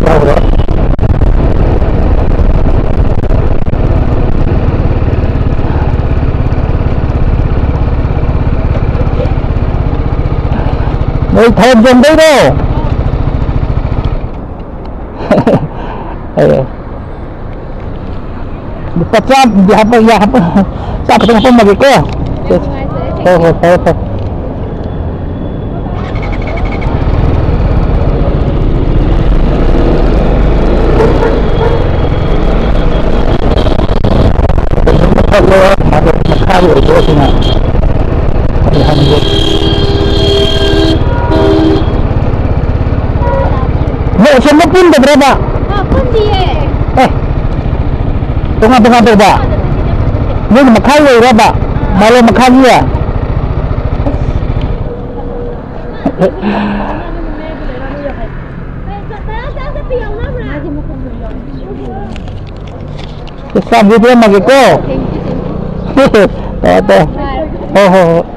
daw bro. May tayong dyan daw no. Ayo. Dipatap, dihapon, dihapon. Sa patong po magiko. Oh. Siya magpunta berapa? Pundi Tunggu ba? Ini makanya berapa? Malu makanya. Sabi dia magiko. Oh.